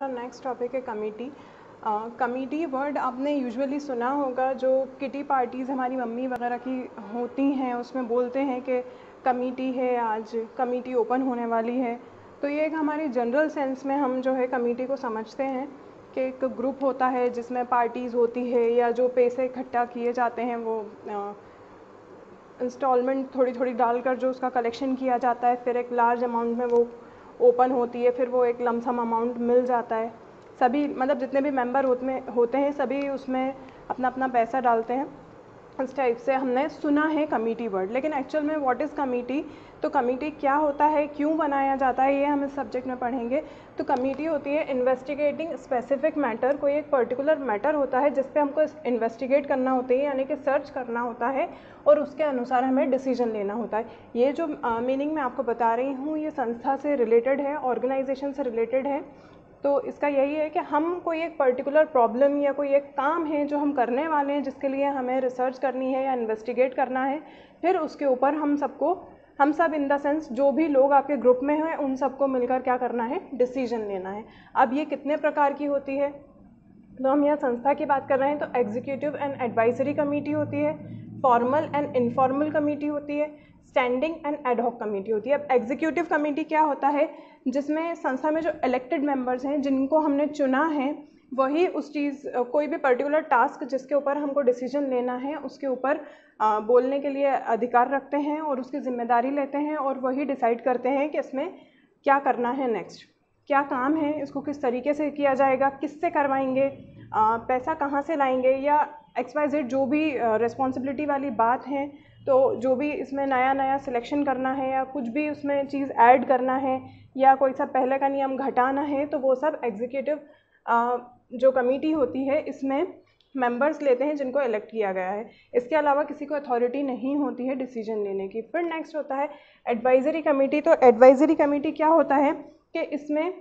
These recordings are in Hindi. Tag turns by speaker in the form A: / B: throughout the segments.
A: नेक्स्ट टॉपिक है कमेटी। कमेटी वर्ड आपने यूजुअली सुना होगा, जो किटी पार्टीज़ हमारी मम्मी वगैरह की होती हैं उसमें बोलते हैं कि कमेटी है, आज कमेटी ओपन होने वाली है। तो ये एक हमारी जनरल सेंस में हम जो है कमेटी को समझते हैं कि एक ग्रुप होता है जिसमें पार्टीज़ होती है या जो पैसे इकट्ठा किए जाते हैं वो इंस्टॉलमेंट थोड़ी थोड़ी डालकर जो उसका कलेक्शन किया जाता है, फिर एक लार्ज अमाउंट में वो ओपन होती है, फिर वो एक लमसम अमाउंट मिल जाता है। सभी मतलब जितने भी मेंबर होते हैं सभी उसमें अपना अपना पैसा डालते हैं। इस टाइप से हमने सुना है कमेटी वर्ड, लेकिन एक्चुअल में व्हाट इज़ कमेटी, तो कमेटी क्या होता है, क्यों बनाया जाता है, ये हम इस सब्जेक्ट में पढ़ेंगे। तो कमेटी होती है इन्वेस्टिगेटिंग स्पेसिफिक मैटर, कोई एक पर्टिकुलर मैटर होता है जिस पे हमको इन्वेस्टिगेट करना होता है, यानी कि सर्च करना होता है और उसके अनुसार हमें डिसीजन लेना होता है। ये जो मीनिंग मैं आपको बता रही हूँ ये संस्था से रिलेटेड है, ऑर्गेनाइजेशन से रिलेटेड है। तो इसका यही है कि हम कोई एक पर्टिकुलर प्रॉब्लम या कोई एक काम है जो हम करने वाले हैं, जिसके लिए हमें रिसर्च करनी है या इन्वेस्टिगेट करना है, फिर उसके ऊपर हम सब इन द सेंस जो भी लोग आपके ग्रुप में हैं उन सबको मिलकर क्या करना है, डिसीजन लेना है। अब ये कितने प्रकार की होती है, तो हम यहाँ संस्था की बात कर रहे हैं तो एग्जीक्यूटिव एंड एडवाइजरी कमेटी होती है, फॉर्मल एंड इनफॉर्मल कमेटी होती है, स्टैंडिंग एंड एडहॉक कमेटी होती है। अब एग्जीक्यूटिव कमेटी क्या होता है, जिसमें संस्था में जो इलेक्टेड मेंबर्स हैं जिनको हमने चुना है वही उस चीज़ कोई भी पर्टिकुलर टास्क जिसके ऊपर हमको डिसीजन लेना है उसके ऊपर बोलने के लिए अधिकार रखते हैं और उसकी जिम्मेदारी लेते हैं और वही डिसाइड करते हैं कि इसमें क्या करना है, नेक्स्ट क्या काम है, इसको किस तरीके से किया जाएगा, किससे करवाएंगे, पैसा कहाँ से लाएंगे, या XYZ जो भी रिस्पॉन्सिबिलिटी वाली बात है। तो जो भी इसमें नया नया सिलेक्शन करना है या कुछ भी उसमें चीज़ ऐड करना है या कोई सा पहले का नियम घटाना है, तो वो सब एग्जीक्यूटिव जो कमेटी होती है इसमें मेंबर्स लेते हैं जिनको इलेक्ट किया गया है। इसके अलावा किसी को अथॉरिटी नहीं होती है डिसीजन लेने की। फिर नेक्स्ट होता है एडवाइजरी कमेटी। तो एडवाइजरी कमेटी क्या होता है कि इसमें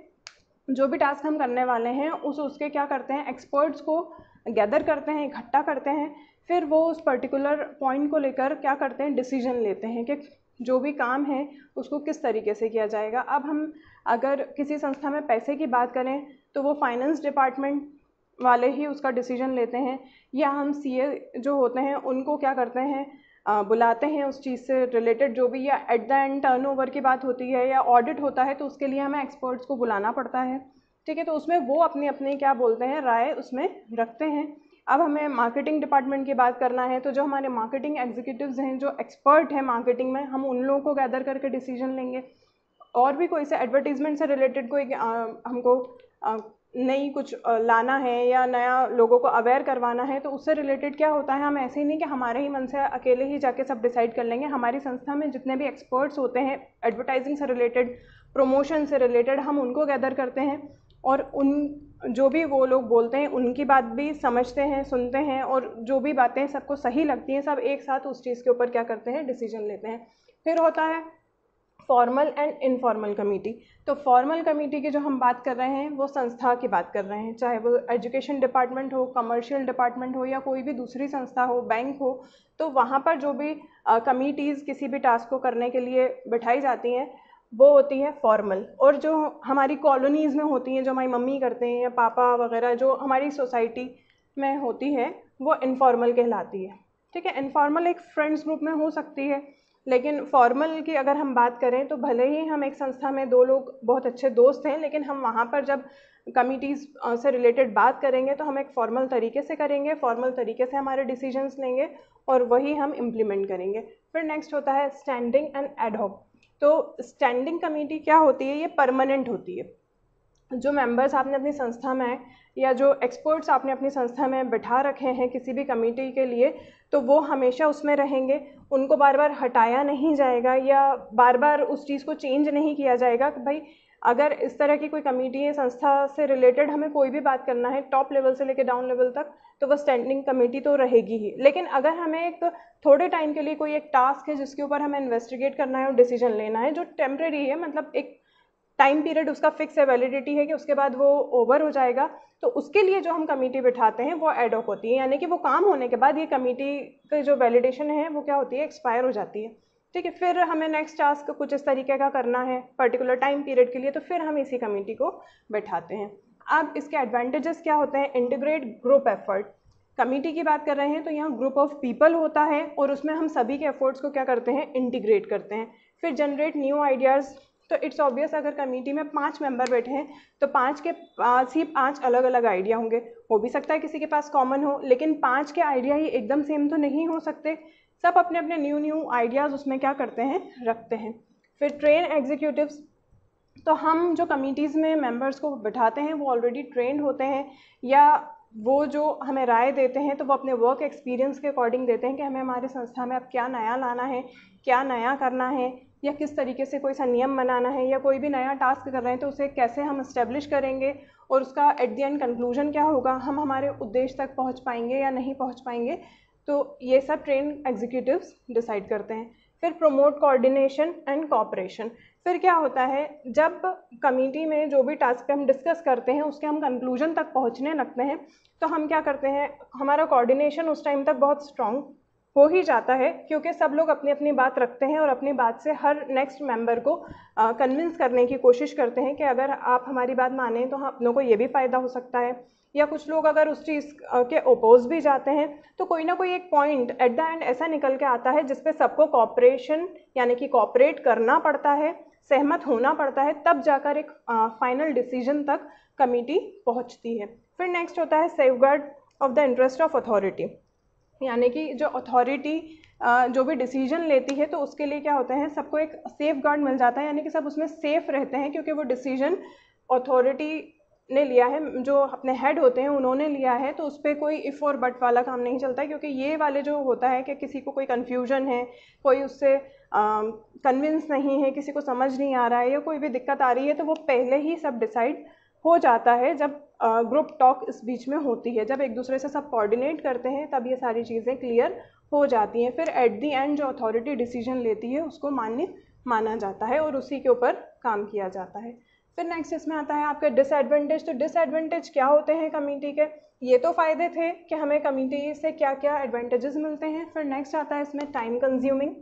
A: जो भी टास्क हम करने वाले हैं उसके क्या करते हैं, एक्सपर्ट्स को गैदर करते हैं, इकट्ठा करते हैं, फिर वो उस पर्टिकुलर पॉइंट को लेकर क्या करते हैं, डिसीजन लेते हैं कि जो भी काम है उसको किस तरीके से किया जाएगा। अब हम अगर किसी संस्था में पैसे की बात करें तो वो फाइनेंस डिपार्टमेंट वाले ही उसका डिसीजन लेते हैं, या हम CA जो होते हैं उनको क्या करते हैं, बुलाते हैं उस चीज़ से रिलेटेड जो भी, या एट द एंड टर्नओवर की बात होती है या ऑडिट होता है तो उसके लिए हमें एक्सपर्ट्स को बुलाना पड़ता है। ठीक है, तो उसमें वो अपनी अपनी क्या बोलते हैं, राय उसमें रखते हैं। अब हमें मार्केटिंग डिपार्टमेंट की बात करना है तो जो हमारे मार्केटिंग एग्जीक्यूटिव्स हैं, जो एक्सपर्ट हैं मार्केटिंग में, हम उन लोगों को गैदर करके डिसीजन लेंगे। और भी कोई से एडवर्टीजमेंट से रिलेटेड कोई हमको नई कुछ लाना है या नया लोगों को अवेयर करवाना है तो उससे रिलेटेड क्या होता है, हम ऐसे ही नहीं कि हमारे ही मन से अकेले ही जाके सब डिसाइड कर लेंगे। हमारी संस्था में जितने भी एक्सपर्ट्स होते हैं एडवर्टाइजिंग से रिलेटेड, प्रमोशन से रिलेटेड, हम उनको गैदर करते हैं और उन जो भी वो लोग बोलते हैं उनकी बात भी समझते हैं, सुनते हैं, और जो भी बातें सबको सही लगती हैं सब एक साथ उस चीज़ के ऊपर क्या करते हैं, डिसीजन लेते हैं। फिर होता है फॉर्मल एंड इनफॉर्मल कमेटी। तो फॉर्मल कमेटी की जो हम बात कर रहे हैं वो संस्था की बात कर रहे हैं, चाहे वो एजुकेशन डिपार्टमेंट हो, कमर्शियल डिपार्टमेंट हो या कोई भी दूसरी संस्था हो, बैंक हो। तो वहाँ पर जो भी कमिटीज़ किसी भी टास्क को करने के लिए बिठाई जाती हैं वो होती है फॉर्मल। और जो हमारी कॉलोनीज़ में होती हैं, जो हमारी मम्मी करते हैं या पापा वगैरह, जो हमारी सोसाइटी में होती है, वो इनफॉर्मल कहलाती है। ठीक है, इनफॉर्मल एक फ्रेंड्स ग्रुप में हो सकती है, लेकिन फॉर्मल की अगर हम बात करें तो भले ही हम एक संस्था में दो लोग बहुत अच्छे दोस्त हैं, लेकिन हम वहाँ पर जब कमिटीज़ से रिलेटेड बात करेंगे तो हम एक फॉर्मल तरीके से करेंगे, फॉर्मल तरीके से हमारे डिसीजंस लेंगे और वही हम इम्प्लीमेंट करेंगे। फिर नेक्स्ट होता है स्टैंडिंग एंड एडहॉक। तो स्टैंडिंग कमेटी क्या होती है, ये परमानेंट होती है। जो मेंबर्स आपने अपनी संस्था में या जो एक्सपर्ट्स आपने अपनी संस्था में बिठा रखे हैं किसी भी कमेटी के लिए, तो वो हमेशा उसमें रहेंगे, उनको बार बार हटाया नहीं जाएगा या बार बार उस चीज़ को चेंज नहीं किया जाएगा कि भाई अगर इस तरह की कोई कमेटी है, संस्था से रिलेटेड हमें कोई भी बात करना है टॉप लेवल से लेकर डाउन लेवल तक, तो वह स्टैंडिंग कमेटी तो रहेगी ही। लेकिन अगर हमें एक थोड़े टाइम के लिए कोई एक टास्क है जिसके ऊपर हमें इन्वेस्टिगेट करना है और डिसीजन लेना है, जो टेम्प्रेरी है, मतलब एक टाइम पीरियड उसका फिक्स है, वैलिडिटी है कि उसके बाद वो ओवर हो जाएगा, तो उसके लिए जो हम कमेटी बिठाते हैं वो एडहॉक होती है, यानी कि वो काम होने के बाद ये कमेटी की जो वैलिडेशन है वो क्या होती है, एक्सपायर हो जाती है। ठीक है, फिर हमें नेक्स्ट टास्क कुछ इस तरीके का करना है पर्टिकुलर टाइम पीरियड के लिए, तो फिर हम इसी कमेटी को बैठाते हैं। अब इसके एडवांटेजेस क्या होते हैं? Integrate group effort. कमेटी की बात कर रहे हैं तो यहाँ ग्रुप ऑफ पीपल होता है और उसमें हम सभी के एफर्ट्स को क्या करते हैं? इंटीग्रेट करते हैं। फिर जनरेट न्यू आइडियाज़। तो इट्स ऑब्वियस, अगर कमेटी में 5 मेंबर बैठे हैं तो 5 के पास ही 5 अलग अलग आइडिया होंगे। हो भी सकता है किसी के पास कॉमन हो, लेकिन 5 के आइडिया ही एकदम सेम तो नहीं हो सकते। सब अपने अपने न्यू आइडियाज़ उसमें क्या करते हैं? रखते हैं। फिर ट्रेन एग्जीक्यूटिव्स। तो हम जो कमिटीज़ में मेंबर्स को बिठाते हैं वो ऑलरेडी ट्रेंड होते हैं, या वो जो हमें राय देते हैं तो वो अपने वर्क एक्सपीरियंस के अकॉर्डिंग देते हैं कि हमें हमारी संस्था में अब क्या नया लाना है, क्या नया करना है, या किस तरीके से कोई सा नियम बनाना है, या कोई भी नया टास्क कर रहे हैं तो उसे कैसे हम इस्टेब्लिश करेंगे और उसका एट द एंड कंक्लूजन क्या होगा, हम हमारे उद्देश्य तक पहुंच पाएंगे या नहीं पहुंच पाएंगे। तो ये सब ट्रेन एग्जीक्यूटिव्स डिसाइड करते हैं। फिर प्रमोट कोऑर्डिनेशन एंड कोऑपरेशन। फिर क्या होता है, जब कमेटी में जो भी टास्क हम डिस्कस करते हैं उसके हम कंक्लूजन तक पहुंचने लगते हैं तो हम क्या करते हैं, हमारा कोऑर्डिनेशन उस टाइम तक बहुत स्ट्रांग हो ही जाता है, क्योंकि सब लोग अपनी अपनी बात रखते हैं और अपनी बात से हर नेक्स्ट मेंबर को कन्विंस करने की कोशिश करते हैं कि अगर आप हमारी बात माने तो हम अपनों को ये भी फ़ायदा हो सकता है। या कुछ लोग अगर उस चीज़ के ओपोज भी जाते हैं तो कोई ना कोई एक पॉइंट एट द एंड ऐसा निकल के आता है जिसपे सबको कॉपरेशन यानी कि कॉपरेट करना पड़ता है, सहमत होना पड़ता है, तब जाकर एक फाइनल डिसीजन तक कमेटी पहुंचती है। फिर नेक्स्ट होता है safeguard of the interest of authority, यानी कि जो अथॉरिटी जो भी डिसीजन लेती है तो उसके लिए क्या होता है, सबको एक सेफ गार्ड मिल जाता है, यानी कि सब उसमें सेफ रहते हैं क्योंकि वो डिसीजन अथॉरिटी ने लिया है, जो अपने हेड होते हैं उन्होंने लिया है, तो उस पर कोई इफ़ और बट वाला काम नहीं चलता है। क्योंकि ये वाले जो होता है कि किसी को कोई कन्फ्यूजन है, कोई उससे कन्विंस नहीं है, किसी को समझ नहीं आ रहा है या कोई भी दिक्कत आ रही है, तो वो पहले ही सब डिसाइड हो जाता है जब ग्रुप टॉक इस बीच में होती है, जब एक दूसरे से सब कोऑर्डिनेट करते हैं तब ये सारी चीज़ें क्लियर हो जाती हैं। फिर एट दी एंड जो अथॉरिटी डिसीजन लेती है उसको मान्य माना जाता है और उसी के ऊपर काम किया जाता है। फिर नेक्स्ट इसमें आता है आपका डिसएडवांटेज। तो डिसएडवांटेज क्या होते हैं कमेटी के? ये तो फ़ायदे थे कि हमें कमेटी से क्या क्या एडवांटेजेस मिलते हैं। फिर नेक्स्ट आता है इसमें टाइम कंज्यूमिंग।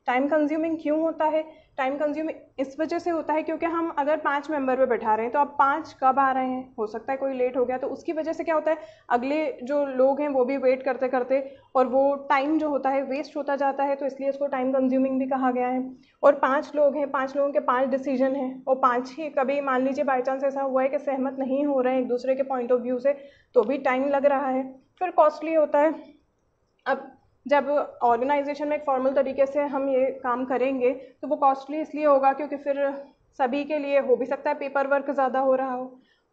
A: टाइम कंज्यूमिंग क्यों होता है? टाइम कंज्यूमिंग इस वजह से होता है क्योंकि हम अगर 5 मेंबर पे बैठा रहे हैं तो अब 5 कब आ रहे हैं, हो सकता है कोई लेट हो गया, तो उसकी वजह से क्या होता है, अगले जो लोग हैं वो भी वेट करते करते और वो टाइम जो होता है वेस्ट होता जाता है, तो इसलिए इसको टाइम कंज्यूमिंग भी कहा गया है। और 5 लोग हैं, 5 लोगों के 5 डिसीजन हैं और 5 ही, कभी मान लीजिए बाई चांस ऐसा हुआ है कि सहमत नहीं हो रहे हैं एक दूसरे के पॉइंट ऑफ व्यू से, तो भी टाइम लग रहा है। फिर कॉस्टली होता है। अब जब ऑर्गेनाइजेशन में एक फॉर्मल तरीके से हम ये काम करेंगे तो वो कॉस्टली इसलिए होगा क्योंकि फिर सभी के लिए हो भी सकता है पेपर वर्क ज़्यादा हो रहा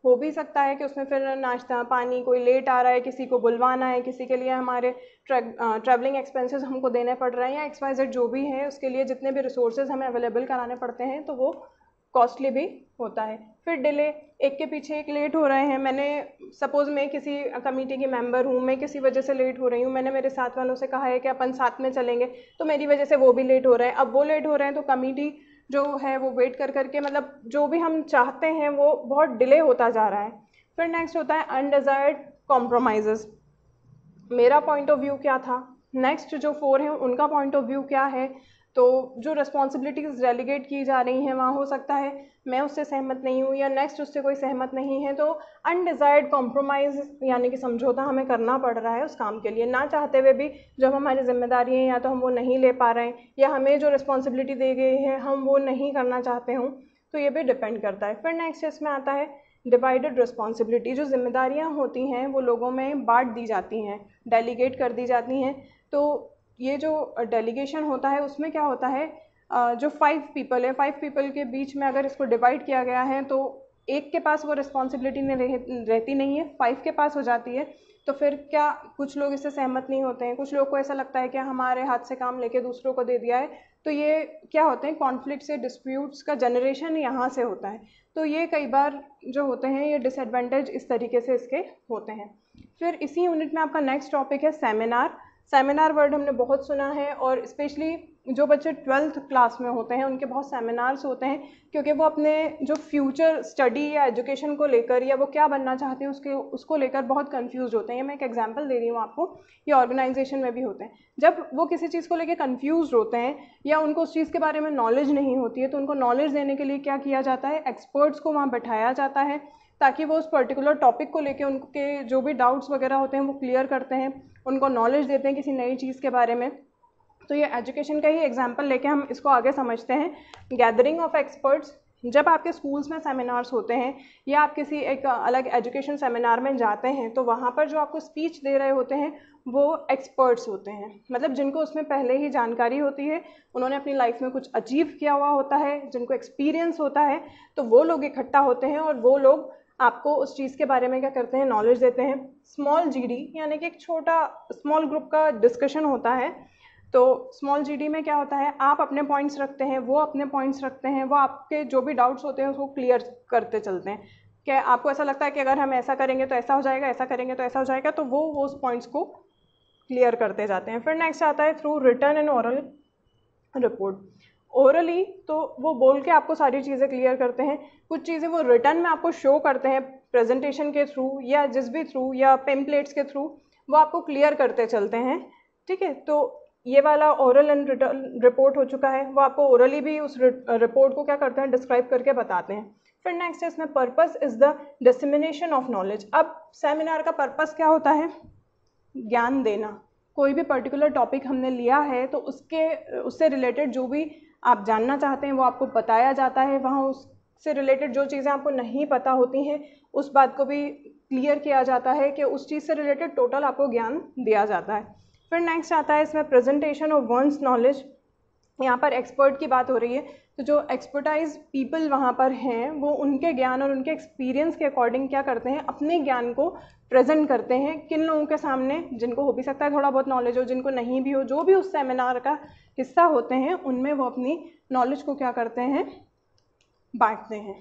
A: हो भी सकता है कि उसमें फिर नाश्ता पानी, कोई लेट आ रहा है, किसी को बुलवाना है, किसी के लिए हमारे ट्रैवलिंग एक्सपेंसेस हमको देने पड़ रहे हैं या XYZ जो भी है, उसके लिए जितने भी रिसोर्सेज हमें अवेलेबल कराने पड़ते हैं तो वो कॉस्टली भी होता है। फिर डिले, एक के पीछे एक लेट हो रहे हैं। मैंने सपोज़ मैं किसी कमेटी की मेंबर हूँ, मैं किसी वजह से लेट हो रही हूँ, मैंने मेरे साथ वालों से कहा है कि अपन साथ में चलेंगे, तो मेरी वजह से वो भी लेट हो रहे हैं। अब वो लेट हो रहे हैं तो कमेटी जो है वो वेट कर करके, मतलब जो भी हम चाहते हैं वो बहुत डिले होता जा रहा है। फिर नेक्स्ट होता है अनडिज़ायर्ड कॉम्प्रोमाइज़ेस। मेरा पॉइंट ऑफ व्यू क्या था, नेक्स्ट जो 4 हैं उनका पॉइंट ऑफ व्यू क्या है, तो जो रिस्पॉन्सिबिलिटीज़ डेलीगेट की जा रही हैं वहाँ हो सकता है मैं उससे सहमत नहीं हूँ या नेक्स्ट उससे कोई सहमत नहीं है, तो अनडिज़ायर्ड कॉम्प्रोमाइज़ यानी कि समझौता हमें करना पड़ रहा है उस काम के लिए, ना चाहते हुए भी। जब हमारी जिम्मेदारी है या तो हम वो नहीं ले पा रहे हैं या हमें जो रिस्पॉन्सिबिलिटी दी गई है हम वो नहीं करना चाहते हूँ, तो ये भी डिपेंड करता है। फिर नेक्स्ट इसमें आता है डिवाइडेड रिस्पॉन्सिबिलिटी। जो जिम्मेदारियाँ होती हैं वो लोगों में बांट दी जाती हैं, डेलीगेट कर दी जाती हैं। तो ये जो डेलीगेशन होता है उसमें क्या होता है, जो 5 पीपल है, 5 पीपल के बीच में अगर इसको डिवाइड किया गया है तो एक के पास वो रिस्पॉन्सिबिलिटी रहती नहीं है, 5 के पास हो जाती है। तो फिर क्या, कुछ लोग इससे सहमत नहीं होते हैं, कुछ लोग को ऐसा लगता है कि हमारे हाथ से काम लेके दूसरों को दे दिया है, तो ये क्या होते हैं, कॉन्फ्लिक्ट से डिस्प्यूट्स का जनरेशन यहाँ से होता है। तो ये कई बार जो होते हैं ये डिसएडवांटेज इस तरीके से इसके होते हैं। फिर इसी यूनिट में आपका नेक्स्ट टॉपिक है सेमिनार। सेमिनार वर्ड हमने बहुत सुना है और स्पेशली जो बच्चे 12th क्लास में होते हैं उनके बहुत सेमिनार्स होते हैं, क्योंकि वो अपने जो फ्यूचर स्टडी या एजुकेशन को लेकर या वो क्या बनना चाहते हैं उसको लेकर बहुत कंफ्यूज होते हैं। मैं एक एग्जांपल दे रही हूँ आपको, ये ऑर्गेनाइजेशन में भी होते हैं। जब वो किसी चीज़ को लेकर कंफ्यूज होते हैं या उनको उस चीज़ के बारे में नॉलेज नहीं होती है, तो उनको नॉलेज देने के लिए क्या किया जाता है, एक्सपर्ट्स को वहाँ बैठाया जाता है, ताकि वो उस पर्टिकुलर टॉपिक को लेके उनके जो भी डाउट्स वगैरह होते हैं वो क्लियर करते हैं, उनको नॉलेज देते हैं किसी नई चीज़ के बारे में। तो ये एजुकेशन का ही एग्जांपल लेके हम इसको आगे समझते हैं। गैदरिंग ऑफ एक्सपर्ट्स, जब आपके स्कूल्स में सेमिनार्स होते हैं या आप किसी एक अलग एजुकेशन सेमिनार में जाते हैं तो वहाँ पर जो आपको स्पीच दे रहे होते हैं वो एक्सपर्ट्स होते हैं, मतलब जिनको उसमें पहले ही जानकारी होती है, उन्होंने अपनी लाइफ में कुछ अचीव किया हुआ होता है, जिनको एक्सपीरियंस होता है, तो वो लोग इकट्ठा होते हैं और वो लोग आपको उस चीज़ के बारे में क्या करते हैं, नॉलेज देते हैं। स्मॉल जीडी यानी कि एक छोटा स्मॉल ग्रुप का डिस्कशन होता है। तो स्मॉल जीडी में क्या होता है, आप अपने पॉइंट्स रखते हैं, वो अपने पॉइंट्स रखते हैं, वो आपके जो भी डाउट्स होते हैं उसको क्लियर करते चलते हैं। क्या आपको ऐसा लगता है कि अगर हम ऐसा करेंगे तो ऐसा हो जाएगा, ऐसा करेंगे तो ऐसा हो जाएगा, तो वो उस पॉइंट्स को क्लियर करते जाते हैं। फिर नेक्स्ट आता है through written and oral report. Orally तो वो बोल के आपको सारी चीज़ें क्लियर करते हैं, कुछ चीज़ें वो रिटर्न में आपको शो करते हैं प्रेजेंटेशन के थ्रू या जिस भी थ्रू या पेम्पलेट्स के थ्रू, वो आपको क्लियर करते चलते हैं। ठीक है, तो ये वाला ओरल एंड रिटन रिपोर्ट हो चुका है, वो आपको ओरली भी उस रिपोर्ट को क्या करते हैं, डिस्क्राइब करके बताते हैं। फिर नेक्स्ट है इसमें purpose is the dissemination of knowledge. अब सेमिनार का पर्पस क्या होता है, ज्ञान देना। कोई भी पर्टिकुलर टॉपिक हमने लिया है तो उससे रिलेटेड जो भी आप जानना चाहते हैं वो आपको बताया जाता है, वहाँ उससे रिलेटेड जो चीज़ें आपको नहीं पता होती हैं उस बात को भी क्लियर किया जाता है कि उस चीज़ से रिलेटेड टोटल आपको ज्ञान दिया जाता है। फिर नेक्स्ट आता है इसमें प्रेजेंटेशन ऑफ वंस नॉलेज। यहाँ पर एक्सपर्ट की बात हो रही है, तो जो एक्सपर्टाइज पीपल वहाँ पर हैं वो उनके ज्ञान और उनके एक्सपीरियंस के अकॉर्डिंग क्या करते हैं, अपने ज्ञान को प्रेजेंट करते हैं किन लोगों के सामने, जिनको हो भी सकता है थोड़ा बहुत नॉलेज हो, जिनको नहीं भी हो, जो भी उस सेमिनार का हिस्सा होते हैं उनमें वो अपनी नॉलेज को क्या करते हैं, बांटते हैं।